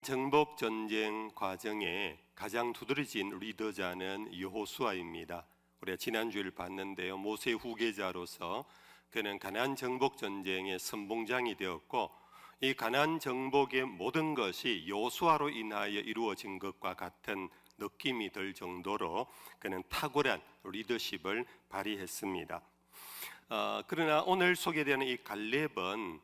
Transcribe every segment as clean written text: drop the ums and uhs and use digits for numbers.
정복 전쟁 과정에 가장 두드러진 리더자는 여호수아입니다. 우리가 지난주에 봤는데요, 모세 후계자로서 그는 가나안 정복 전쟁의 선봉장이 되었고, 이 가나안 정복의 모든 것이 여호수아로 인하여 이루어진 것과 같은 느낌이 들 정도로 그는 탁월한 리더십을 발휘했습니다. 그러나 오늘 소개되는 이 갈렙은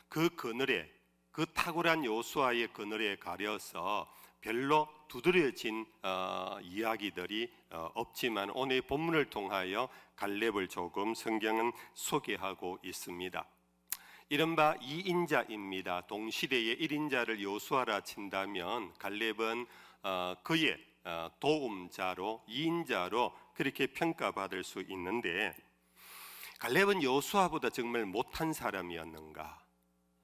그 그늘에, 그 탁월한 여호수아의 그늘에 가려서 별로 두드려진 이야기들이 없지만 오늘 본문을 통하여 갈렙을 조금 성경은 소개하고 있습니다. 이른바 2인자입니다. 동시대의 1인자를 여호수아라 친다면 갈렙은 그의 도움자로 2인자로 그렇게 평가받을 수 있는데, 갈렙은 여호수아보다 정말 못한 사람이었는가?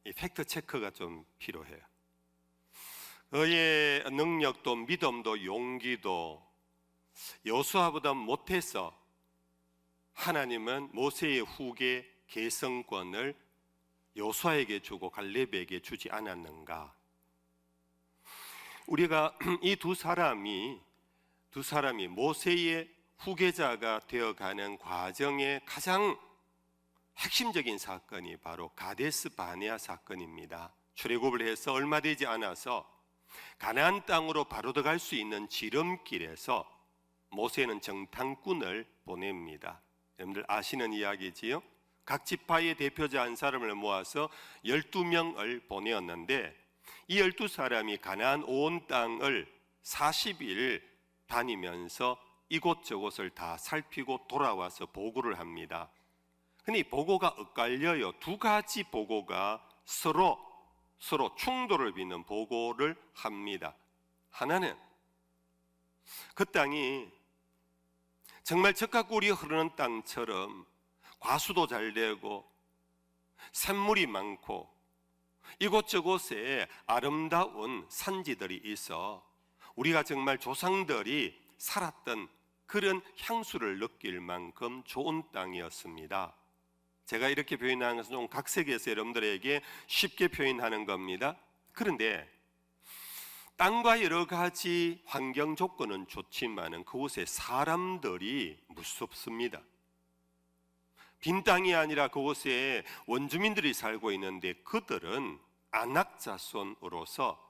이 팩트 체크가 좀 필요해요. 그의 능력도 믿음도 용기도 여호수아보다 못해서 하나님은 모세의 후계 계승권을 여호수아에게 주고 갈렙에게 주지 않았는가? 우리가 이 두 사람이 모세의 후계자가 되어가는 과정의 가장 핵심적인 사건이 바로 가데스 바네아 사건입니다. 출애굽을 해서 얼마 되지 않아서 가나안 땅으로 바로 들어갈 수 있는 지름길에서 모세는 정탐꾼을 보냅니다. 여러분들 아시는 이야기지요? 각 지파의 대표자 한 사람을 모아서 12명을 보내었는데, 이 12사람이 가나안 온 땅을 40일 다니면서 이곳저곳을 다 살피고 돌아와서 보고를 합니다. 근데 이 보고가 엇갈려요. 두 가지 보고가 서로 충돌을 빚는 보고를 합니다. 하나는 그 땅이 정말 적과 꿀이 흐르는 땅처럼 과수도 잘 되고 샘물이 많고 이곳저곳에 아름다운 산지들이 있어 우리가 정말 조상들이 살았던 그런 향수를 느낄 만큼 좋은 땅이었습니다. 제가 이렇게 표현하는 것은 좀 각색해서 여러분들에게 쉽게 표현하는 겁니다. 그런데 땅과 여러 가지 환경 조건은 좋지만 그곳에 사람들이 무섭습니다. 빈 땅이 아니라 그곳에 원주민들이 살고 있는데 그들은 안악자손으로서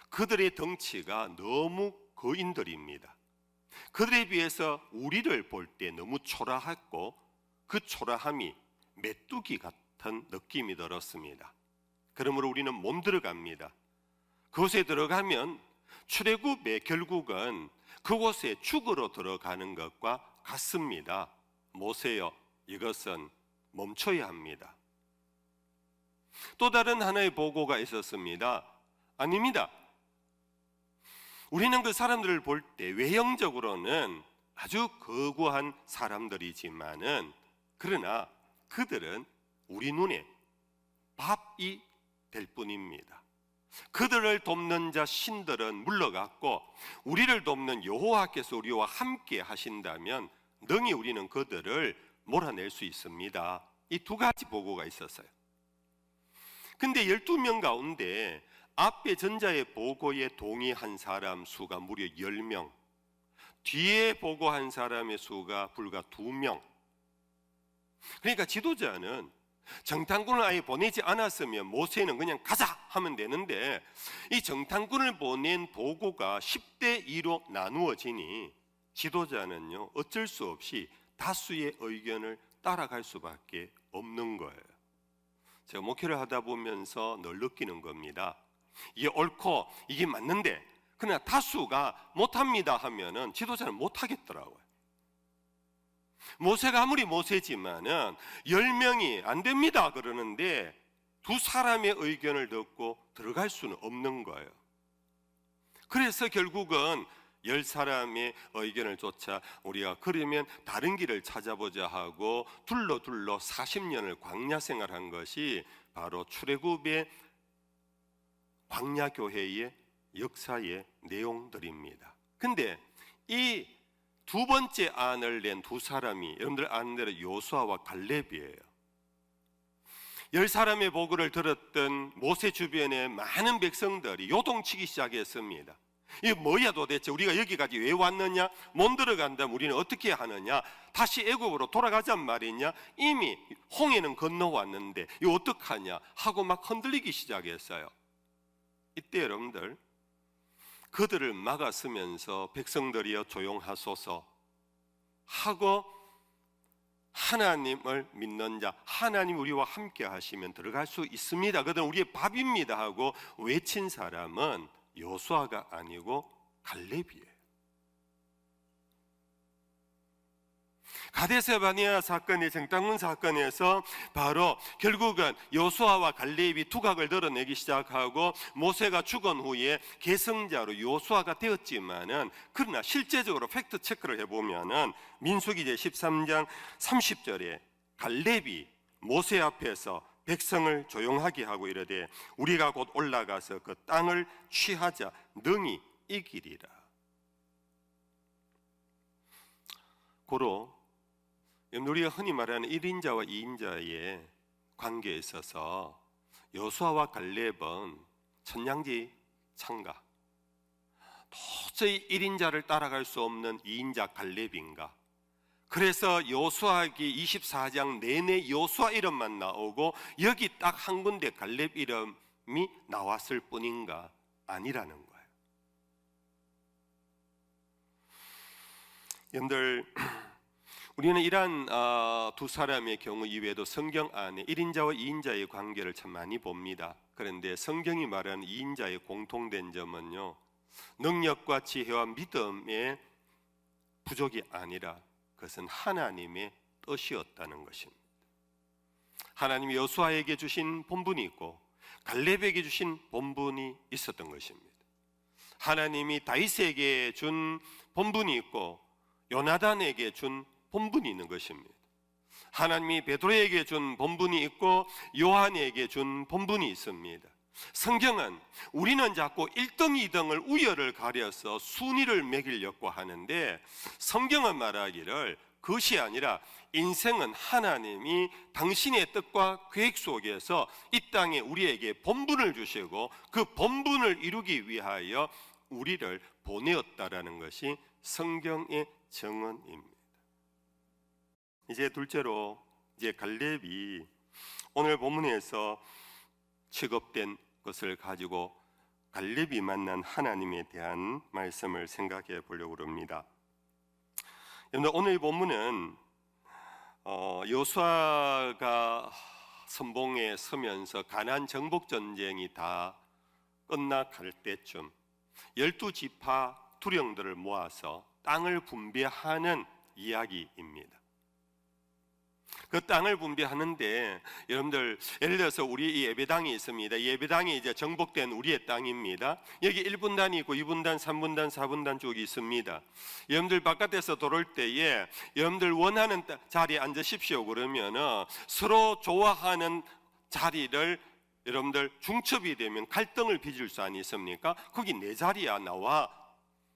그들의 덩치가 너무 거인들입니다. 그들에 비해서 우리를 볼 때 너무 초라하고 그 초라함이 메뚜기 같은 느낌이 들었습니다. 그러므로 우리는 못 들어갑니다. 그곳에 들어가면 출애굽의 결국은 그곳에 죽으러 들어가는 것과 같습니다. 모세여, 이것은 멈춰야 합니다. 또 다른 하나의 보고가 있었습니다. 아닙니다. 우리는 그 사람들을 볼 때 외형적으로는 아주 거구한 사람들이지만은 그러나 그들은 우리 눈에 밥이 될 뿐입니다. 그들을 돕는 자 신들은 물러갔고 우리를 돕는 여호와께서 우리와 함께 하신다면 능히 우리는 그들을 몰아낼 수 있습니다. 이 두 가지 보고가 있었어요. 근데 12명 가운데 앞에 전자의 보고에 동의한 사람 수가 무려 10명, 뒤에 보고한 사람의 수가 불과 2명. 그러니까 지도자는 정탐꾼을 아예 보내지 않았으면 모세는 그냥 가자 하면 되는데, 이 정탐꾼을 보낸 보고가 10대 2로 나누어지니 지도자는요 어쩔 수 없이 다수의 의견을 따라갈 수밖에 없는 거예요. 제가 목회를 하다 보면서 늘 느끼는 겁니다. 이게 옳고 이게 맞는데 그러나 다수가 못합니다 하면은 지도자는 못하겠더라고요. 모세가 아무리 모세지만은 10명이 안 됩니다 그러는데 두 사람의 의견을 듣고 들어갈 수는 없는 거예요. 그래서 결국은 10사람의 의견을 쫓아 우리가 그러면 다른 길을 찾아보자 하고 둘러 40년을 광야 생활한 것이 바로 출애굽의 광야교회의 역사의 내용들입니다. 근데 이 두 번째 안을 낸 두 사람이 여러분들 아는 대로 여호수아와 갈렙이에요. 열 사람의 보고를 들었던 모세 주변의 많은 백성들이 요동치기 시작했습니다. 이게 뭐야 도대체, 우리가 여기까지 왜 왔느냐, 못 들어간다면 우리는 어떻게 하느냐, 다시 애굽으로 돌아가잔 말이냐, 이미 홍해는 건너왔는데 이거 어떡하냐 하고 막 흔들리기 시작했어요. 이때 여러분들, 그들을 막았으면서 백성들이여 조용하소서 하고 하나님을 믿는 자, 하나님 우리와 함께 하시면 들어갈 수 있습니다, 그들은 우리의 밥입니다 하고 외친 사람은 여호수아가 아니고 갈렙이에요. 가데스 바네아 사건의 정탐꾼 사건에서 바로 결국은 여호수아와 갈렙이 두각을 드러내기 시작하고 모세가 죽은 후에 계승자로 여호수아가 되었지만은, 그러나 실제적으로 팩트 체크를 해보면은 민수기 제 13장 30절에 갈렙이 모세 앞에서 백성을 조용하게 하고 이르되 우리가 곧 올라가서 그 땅을 취하자 능히 이기리라. 고로 우리가 흔히 말하는 1인자와 2인자의 관계에 있어서 여호수아와 갈렙은 천냥지 창가, 도저히 1인자를 따라갈 수 없는 2인자 갈렙인가. 그래서 여호수아기 24장 내내 여호수아 이름만 나오고 여기 딱 한 군데 갈렙 이름이 나왔을 뿐인가? 아니라는 거예요. 여러분들, 우리는 이러한 두 사람의 경우 이외에도 성경 안에 1인자와 2인자의 관계를 참 많이 봅니다. 그런데 성경이 말하는 2인자의 공통된 점은요, 능력과 지혜와 믿음의 부족이 아니라 그것은 하나님의 뜻이었다는 것입니다. 하나님이 여호수아에게 주신 본분이 있고 갈렙에게 주신 본분이 있었던 것입니다. 하나님이 다윗에게 준 본분이 있고 요나단에게 준 본분이 있는 것입니다. 하나님이 베드로에게 준 본분이 있고 요한에게 준 본분이 있습니다. 성경은 우리는 자꾸 1등, 2등을 우열을 가려서 순위를 매기려고 하는데, 성경은 말하기를 그것이 아니라 인생은 하나님이 당신의 뜻과 계획 속에서 이 땅에 우리에게 본분을 주시고 그 본분을 이루기 위하여 우리를 보내었다라는 것이 성경의 정언입니다. 이제 둘째로, 이제 갈렙이 오늘 본문에서 취급된 것을 가지고 갈렙이 만난 하나님에 대한 말씀을 생각해 보려고 합니다. 여러분, 오늘 본문은 여호수아가 선봉에 서면서 가나안 정복 전쟁이 다 끝나갈 때쯤 12지파 투령들을 모아서 땅을 분배하는 이야기입니다. 그 땅을 분배하는데, 여러분들 예를 들어서 우리 이 예배당이 있습니다. 이 예배당이 이제 정복된 우리의 땅입니다. 여기 1분단이 있고 2분단, 3분단, 4분단 쪽이 있습니다. 여러분들 바깥에서 돌아올 때에 여러분들 원하는 자리에 앉으십시오 그러면은 서로 좋아하는 자리를 여러분들 중첩이 되면 갈등을 빚을 수 아니십니까? 거기 내 자리야 나와.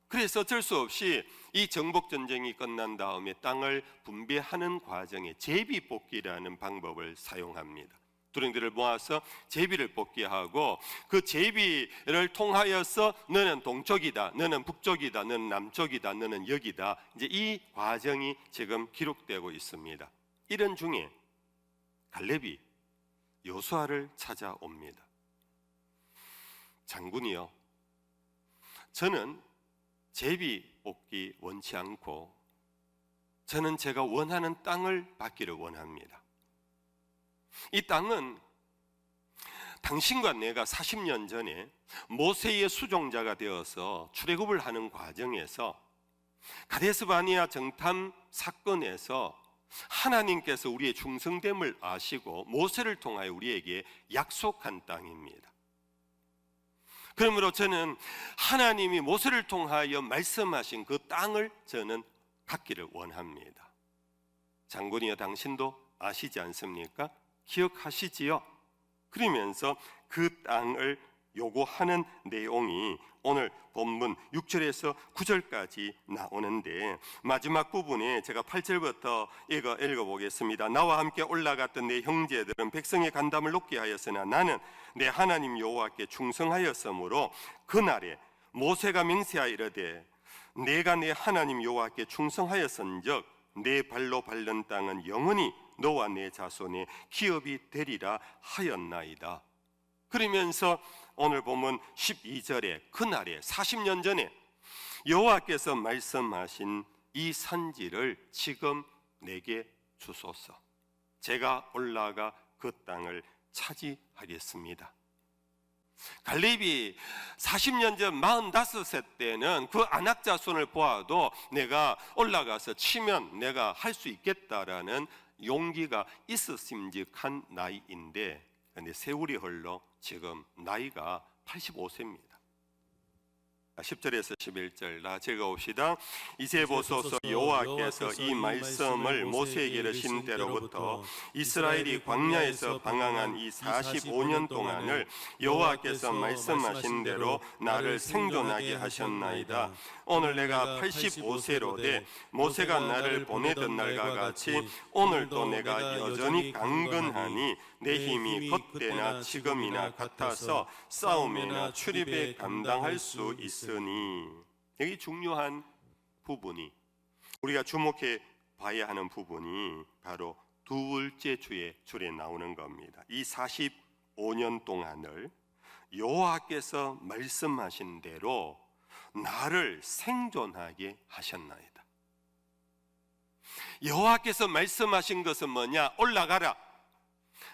그래서 어쩔 수 없이 이 정복전쟁이 끝난 다음에 땅을 분배하는 과정에 제비뽑기라는 방법을 사용합니다. 두령들을 모아서 제비를 뽑게 하고 그 제비를 통하여서 너는 동쪽이다, 너는 북쪽이다, 너는 남쪽이다, 너는 여기다, 이제 이 과정이 지금 기록되고 있습니다. 이런 중에 갈렙이 여호수아를 찾아옵니다. 장군이요, 저는 제비 뽑기 원치 않고 저는 제가 원하는 땅을 받기를 원합니다. 이 땅은 당신과 내가 40년 전에 모세의 수종자가 되어서 출애굽을 하는 과정에서 가데스 바네아 정탐 사건에서 하나님께서 우리의 충성됨을 아시고 모세를 통하여 우리에게 약속한 땅입니다. 그러므로 저는 하나님이 모세를 통하여 말씀하신 그 땅을 저는 갖기를 원합니다. 장군이여, 당신도 아시지 않습니까? 기억하시지요? 그러면서 그 땅을 요구하는 내용이 오늘 본문 6절에서 9절까지 나오는데, 마지막 부분에 제가 8절부터 읽어보겠습니다. 나와 함께 올라갔던 내 형제들은 백성의 간담을 높게 하였으나 나는 내 하나님 여호와께 충성하였으므로 그날에 모세가 맹세하여 이르되 내가 내 하나님 여호와께 충성하였은즉 내 발로 밟는 땅은 영원히 너와 내 자손의 기업이 되리라 하였나이다. 그러면서 오늘 보면 12절에 그날에 40년 전에 여호와께서 말씀하신 이 산지를 지금 내게 주소서. 제가 올라가 그 땅을 차지하겠습니다. 갈렙이 40년 전 45세 때는 그 아낙 자손을 보아도 내가 올라가서 치면 내가 할 수 있겠다라는 용기가 있었음직한 나이인데, 그런데 세월이 흘러 지금 나이가 85세입니다. 10절에서 11절 다 읽어봅시다. 이제 보소서 여호와께서 이 말씀을 모세에게 이르신 때로부터 이스라엘이 광야에서 방황한 이 45년 동안을 여호와께서 말씀하신 대로 나를 생존하게 하셨나이다. 오늘 내가 85세로 돼 모세가 나를 보내던 날과 같이 오늘도 내가 여전히 강건하니 내 힘이 그때나 지금이나 같아서 싸움이나 출입에 감당할 수 있으니. 여기 중요한 부분이, 우리가 주목해 봐야 하는 부분이 바로 둘째 줄에 나오는 겁니다. 이 45년 동안을 여호와께서 말씀하신 대로 나를 생존하게 하셨나이다. 여호와께서 말씀하신 것은 뭐냐? 올라가라.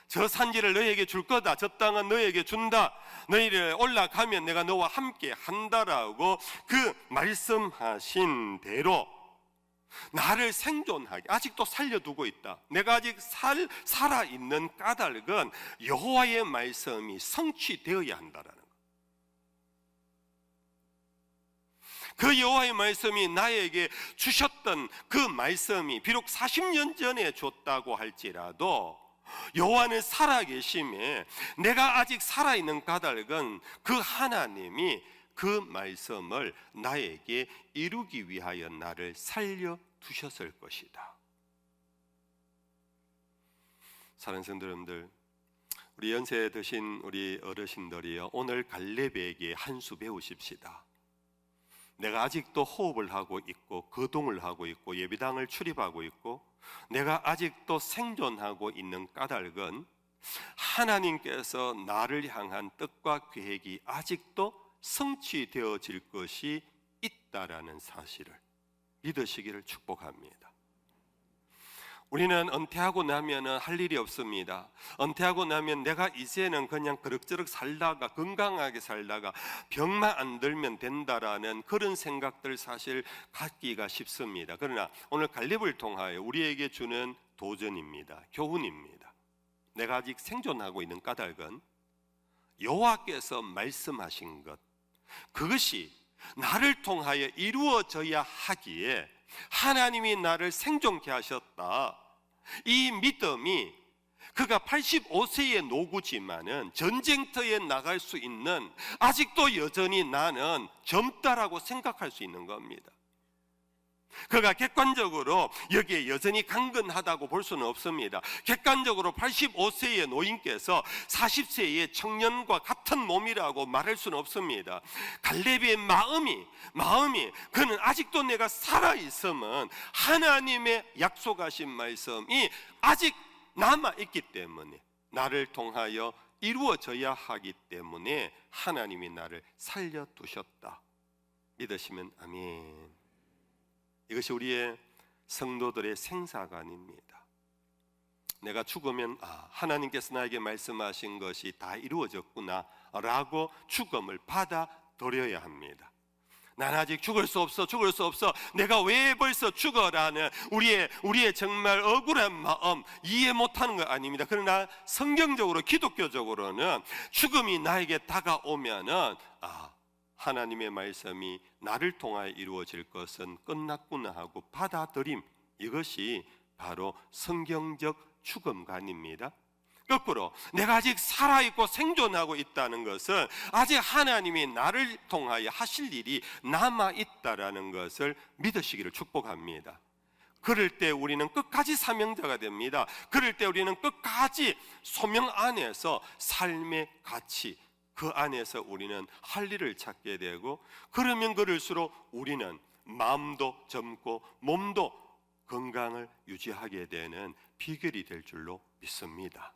저 산지를 너에게 줄 거다. 저 땅은 너에게 준다. 너희를 올라가면 내가 너와 함께 한다라고 그 말씀하신 대로 나를 생존하게, 아직도 살려두고 있다. 내가 아직 살아있는 까닭은 여호와의 말씀이 성취되어야 한다라는 것. 그 여호와의 말씀이 나에게 주셨던 그 말씀이 비록 40년 전에 줬다고 할지라도 여호와는 살아계심에 내가 아직 살아있는 까닭은 그 하나님이 그 말씀을 나에게 이루기 위하여 나를 살려두셨을 것이다. 사랑하는 성도 여러분들, 우리 연세 드신 우리 어르신들이요, 오늘 갈렙에게 한 수 배우십시다. 내가 아직도 호흡을 하고 있고 거동을 하고 있고 예배당을 출입하고 있고 내가 아직도 생존하고 있는 까닭은 하나님께서 나를 향한 뜻과 계획이 아직도 성취되어질 것이 있다라는 사실을 믿으시기를 축복합니다. 우리는 은퇴하고 나면은 할 일이 없습니다. 은퇴하고 나면 내가 이제는 그냥 그럭저럭 살다가 건강하게 살다가 병만 안 들면 된다라는 그런 생각들 사실 갖기가 쉽습니다. 그러나 오늘 갈렙을 통하여 우리에게 주는 도전입니다. 교훈입니다. 내가 아직 생존하고 있는 까닭은 여호와께서 말씀하신 것, 그것이 나를 통하여 이루어져야 하기에 하나님이 나를 생존케 하셨다. 이 믿음이 그가 85세의 노구지만은 전쟁터에 나갈 수 있는, 아직도 여전히 나는 젊다라고 생각할 수 있는 겁니다. 그가 객관적으로 여기에 여전히 강건하다고 볼 수는 없습니다. 객관적으로 85세의 노인께서 40세의 청년과 같은 몸이라고 말할 수는 없습니다. 갈렙의 마음이 그는 아직도 내가 살아있으면 하나님의 약속하신 말씀이 아직 남아있기 때문에 나를 통하여 이루어져야 하기 때문에 하나님이 나를 살려두셨다. 믿으시면 아멘. 이것이 우리의 성도들의 생사관입니다. 내가 죽으면 하나님께서 나에게 말씀하신 것이 다 이루어졌구나 라고 죽음을 받아들여야 합니다. 난 아직 죽을 수 없어 내가 왜 벌써 죽어라는 우리의 정말 억울한 마음 이해 못하는 거 아닙니다. 그러나 성경적으로 기독교적으로는 죽음이 나에게 다가오면은 하나님의 말씀이 나를 통하여 이루어질 것은 끝났구나 하고 받아들임, 이것이 바로 성경적 죽음관입니다. 거꾸로 내가 아직 살아있고 생존하고 있다는 것은 아직 하나님이 나를 통하여 하실 일이 남아있다라는 것을 믿으시기를 축복합니다. 그럴 때 우리는 끝까지 사명자가 됩니다. 그럴 때 우리는 끝까지 소명 안에서 삶의 가치, 그 안에서 우리는 할 일을 찾게 되고, 그러면 그럴수록 우리는 마음도 젊고 몸도 건강을 유지하게 되는 비결이 될 줄로 믿습니다.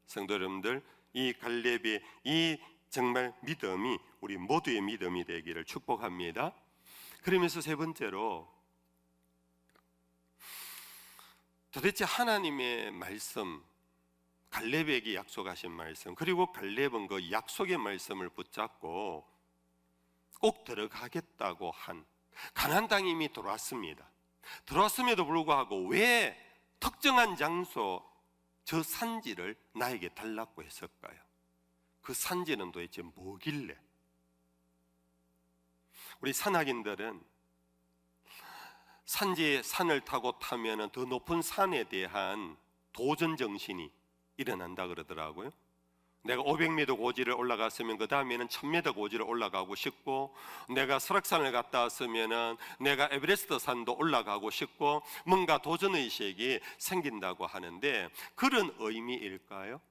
성도 여러분들, 이 갈렙의 이 정말 믿음이 우리 모두의 믿음이 되기를 축복합니다. 그러면서 세 번째로, 도대체 하나님의 말씀, 갈렙에게 약속하신 말씀, 그리고 갈렙은 그 약속의 말씀을 붙잡고 꼭 들어가겠다고 한 가나안 땅이 이미 들어왔습니다. 들어왔음에도 불구하고 왜 특정한 장소, 저 산지를 나에게 달라고 했을까요? 그 산지는 도대체 뭐길래? 우리 산악인들은 산지에 산을 타고 타면 더 높은 산에 대한 도전 정신이 일어난다 그러더라고요. 내가 500m 고지를 올라갔으면 그 다음에는 1000m 고지를 올라가고 싶고, 내가 설악산을 갔다 왔으면 내가 에베레스트 산도 올라가고 싶고, 뭔가 도전의식이 생긴다고 하는데, 그런 의미일까요?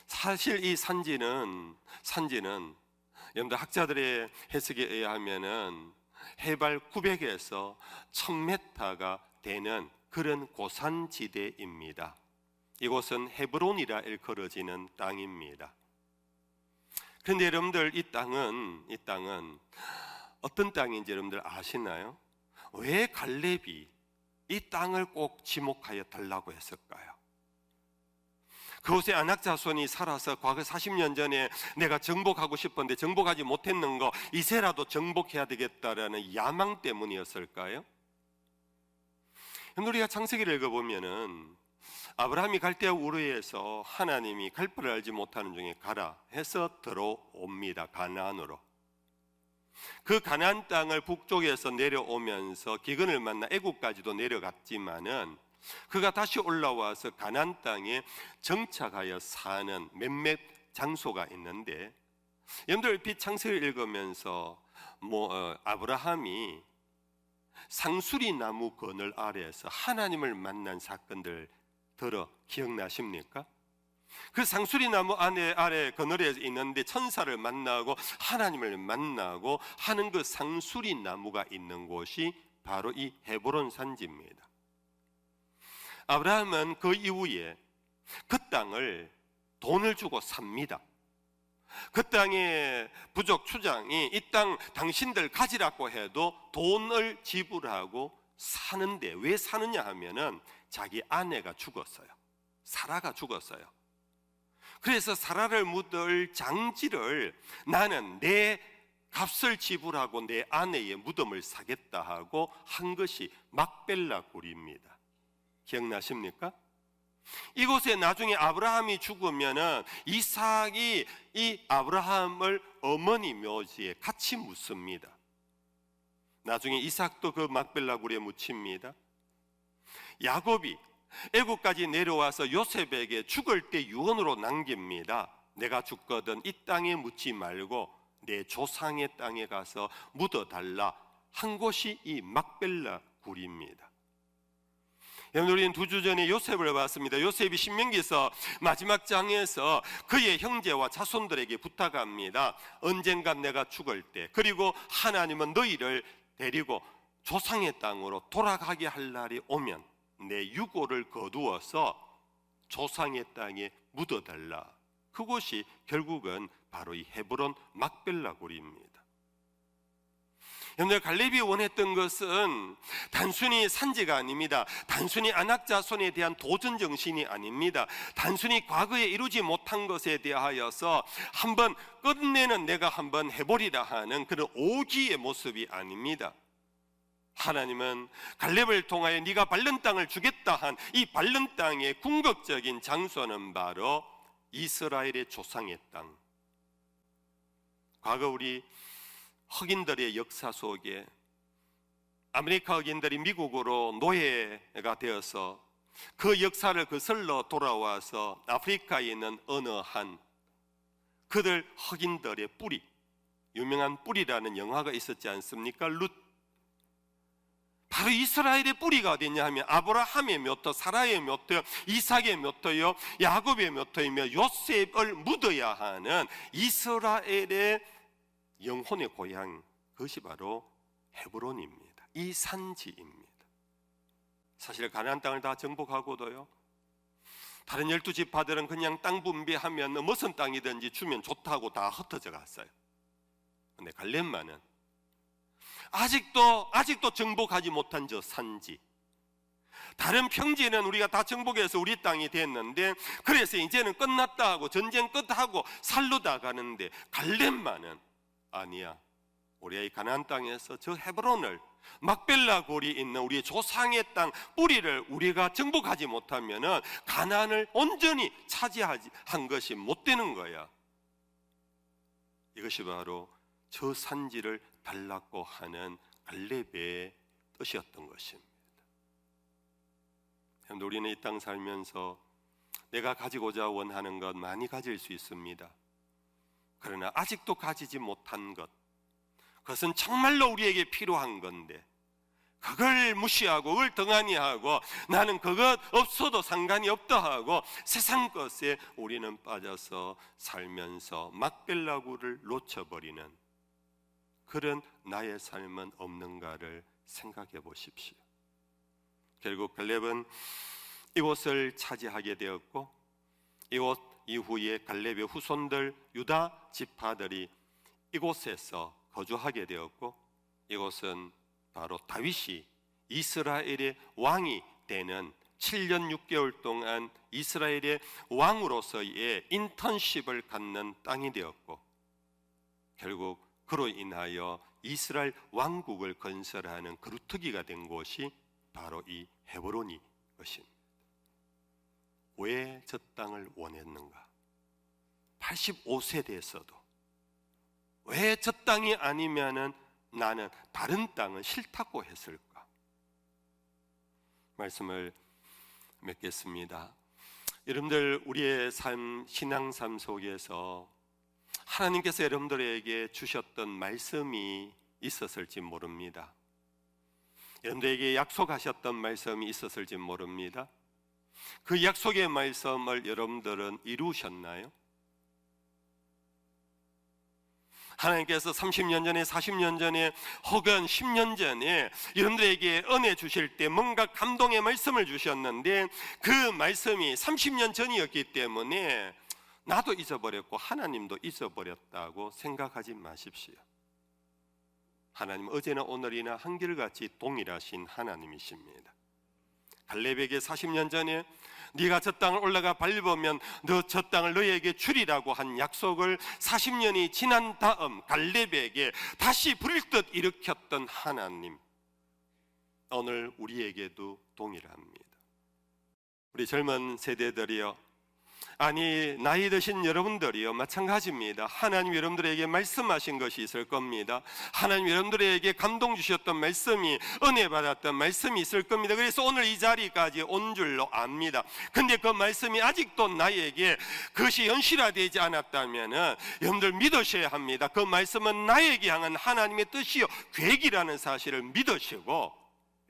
사실 이 산지는 여러분들 학자들의 해석에 의하면은 해발 900에서 1000m가 되는 그런 고산지대입니다. 이곳은 헤브론이라 일컬어지는 땅입니다. 그런데 여러분들, 이 땅은 어떤 땅인지 여러분들 아시나요? 왜 갈렙이 이 땅을 꼭 지목하여 달라고 했을까요? 그곳에 아낙 자손이 살아서 과거 40년 전에 내가 정복하고 싶었는데 정복하지 못했는 거 이제라도 정복해야 되겠다라는 야망 때문이었을까요? 우리가 창세기를 읽어보면은 아브라함이 갈대아 우르에서 하나님이 갈 바를 알지 못하는 중에 가라 해서 들어옵니다. 가나안으로. 그 가나안 땅을 북쪽에서 내려오면서 기근을 만나 애국까지도 내려갔지만은 그가 다시 올라와서 가나안 땅에 정착하여 사는 몇몇 장소가 있는데, 여러분들 얼핏 창세기를 읽으면서 아브라함이 상수리 나무 그늘 아래에서 하나님을 만난 사건들 기억나십니까? 그 상수리 나무 아래 그늘에 있는데 천사를 만나고 하나님을 만나고 하는 그 상수리 나무가 있는 곳이 바로 이 헤브론 산지입니다. 아브라함은 그 이후에 그 땅을 돈을 주고 삽니다. 그 땅의 부족 추장이 이 땅 당신들 가지라고 해도 돈을 지불하고 사는데, 왜 사느냐 하면은 자기 아내가 죽었어요. 사라가 죽었어요. 그래서 사라를 묻을 장지를 나는 내 값을 지불하고 내 아내의 무덤을 사겠다 하고 한 것이 막벨라 굴입니다. 기억나십니까? 이곳에 나중에 아브라함이 죽으면은 이삭이 이 아브라함을 어머니 묘지에 같이 묻습니다. 나중에 이삭도 그 막벨라 굴에 묻힙니다. 야곱이 애국까지 내려와서 요셉에게 죽을 때 유언으로 남깁니다. 내가 죽거든 이 땅에 묻지 말고 내 조상의 땅에 가서 묻어달라 한 곳이 이 막벨라 굴입니다. 여러분, 우리는 2주 전에 요셉을 봤습니다. 요셉이 신명기서 마지막 장에서 그의 형제와 자손들에게 부탁합니다. 언젠가 내가 죽을 때, 그리고 하나님은 너희를 데리고 조상의 땅으로 돌아가게 할 날이 오면 내 유고를 거두어서 조상의 땅에 묻어달라. 그곳이 결국은 바로 이 헤브론 막벨라 굴입니다. 여러분들, 갈렙이 원했던 것은 단순히 산지가 아닙니다. 단순히 아낙 자손에 대한 도전 정신이 아닙니다. 단순히 과거에 이루지 못한 것에 대하여서 한번 끝내는 내가 한번 해보리라 하는 그런 오기의 모습이 아닙니다. 하나님은 갈렙을 통하여 네가 밟는 땅을 주겠다 한 이 밟는 땅의 궁극적인 장소는 바로 이스라엘의 조상의 땅. 과거 우리 흑인들의 역사 속에 아메리카 흑인들이 미국으로 노예가 되어서 그 역사를 거슬러 돌아와서 아프리카에 있는 어느 한 그들 흑인들의 뿌리, 유명한 뿌리라는 영화가 있었지 않습니까? 룻. 바로 이스라엘의 뿌리가 어디냐 하면 아브라함의 몇 터, 사라의 몇 터, 이삭의 몇 터요, 야곱의 몇 터이며 요셉을 묻어야 하는 이스라엘의 영혼의 고향, 그것이 바로 헤브론입니다. 이 산지입니다. 사실 가나안 땅을 다 정복하고도요, 다른 12지파들은 그냥 땅 분배하면 무슨 땅이든지 주면 좋다고 다 흩어져 갔어요. 근데 갈렙만은 아직도 정복하지 못한 저 산지, 다른 평지는 우리가 다 정복해서 우리 땅이 됐는데, 그래서 이제는 끝났다 하고 전쟁 끝하고 살루다 가는데, 갈렙만은 아니야, 우리의 가나안 땅에서 저 헤브론을, 막벨라 골이 있는 우리의 조상의 땅 뿌리를 우리가 정복하지 못하면은 가나안을 온전히 차지한 것이 못 되는 거야. 이것이 바로 저 산지를 달라고 하는 갈렙의 뜻이었던 것입니다. 우리는 이 땅 살면서 내가 가지고자 원하는 것 많이 가질 수 있습니다. 그러나 아직도 가지지 못한 것, 그것은 정말로 우리에게 필요한 건데, 그걸 무시하고 그걸 등한히 하고 나는 그것 없어도 상관이 없다 하고 세상 것에 우리는 빠져서 살면서 막벨라굴을 놓쳐버리는 그런 나의 삶은 없는가를 생각해 보십시오. 결국 갈렙은 이곳을 차지하게 되었고, 이곳 이후에 갈렙의 후손들 유다 지파들이 이곳에서 거주하게 되었고, 이곳은 바로 다윗이 이스라엘의 왕이 되는 7년 6개월 동안 이스라엘의 왕으로서의 인턴십을 갖는 땅이 되었고, 결국 그로 인하여 이스라엘 왕국을 건설하는 그루터기가 된 곳이 바로 이 헤브론이 것입니다. 왜 저 땅을 원했는가? 85세 돼서도 왜 저 땅이 아니면은 나는 다른 땅은 싫다고 했을까? 말씀을 맺겠습니다. 여러분들, 우리의 삶, 신앙삶 속에서 하나님께서 여러분들에게 주셨던 말씀이 있었을지 모릅니다. 여러분들에게 약속하셨던 말씀이 있었을지 모릅니다. 그 약속의 말씀을 여러분들은 이루셨나요? 하나님께서 30년 전에, 40년 전에, 혹은 10년 전에 여러분들에게 은혜 주실 때 뭔가 감동의 말씀을 주셨는데, 그 말씀이 30년 전이었기 때문에 나도 잊어버렸고 하나님도 잊어버렸다고 생각하지 마십시오. 하나님 어제나 오늘이나 한결같이 동일하신 하나님이십니다. 갈렙에게 40년 전에 네가 저 땅을 올라가 밟으면 너 저 땅을 너에게 주리라고 한 약속을 40년이 지난 다음 갈렙에게 다시 불듯 일으켰던 하나님, 오늘 우리에게도 동일합니다. 우리 젊은 세대들이요, 아니 나이 드신 여러분들이요, 마찬가지입니다. 하나님 여러분들에게 말씀하신 것이 있을 겁니다. 하나님 여러분들에게 감동 주셨던 말씀이, 은혜 받았던 말씀이 있을 겁니다. 그래서 오늘 이 자리까지 온 줄로 압니다. 근데 그 말씀이 아직도 나에게 그것이 현실화되지 않았다면 여러분들 믿으셔야 합니다. 그 말씀은 나에게 향한 하나님의 뜻이요 계획이라는 사실을 믿으시고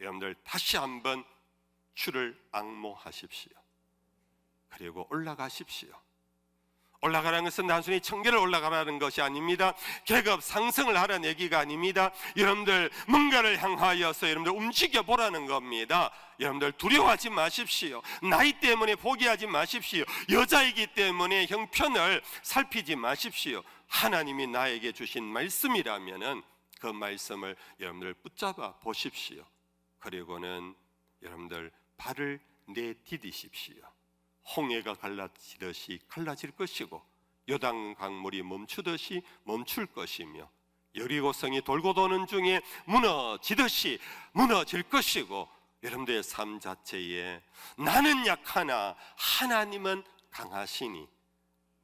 여러분들 다시 한번 주를 앙모하십시오. 그리고 올라가십시오. 올라가라는 것은 단순히 청계를 올라가라는 것이 아닙니다. 계급 상승을 하라는 얘기가 아닙니다. 여러분들 뭔가를 향하여서 여러분들 움직여 보라는 겁니다. 여러분들 두려워하지 마십시오. 나이 때문에 포기하지 마십시오. 여자이기 때문에 형편을 살피지 마십시오. 하나님이 나에게 주신 말씀이라면은 그 말씀을 여러분들 붙잡아 보십시오. 그리고는 여러분들 발을 내디디십시오. 홍해가 갈라지듯이 갈라질 것이고 요단 강물이 멈추듯이 멈출 것이며 여리고성이 돌고 도는 중에 무너지듯이 무너질 것이고, 여러분들의 삶 자체에 나는 약하나 하나님은 강하시니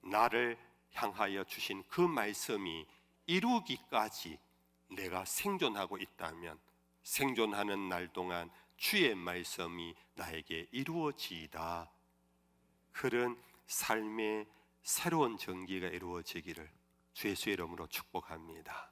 나를 향하여 주신 그 말씀이 이루기까지 내가 생존하고 있다면 생존하는 날 동안 주의 말씀이 나에게 이루어지이다. 그런 삶의 새로운 전기가 이루어지기를 주 예수의 이름으로 축복합니다.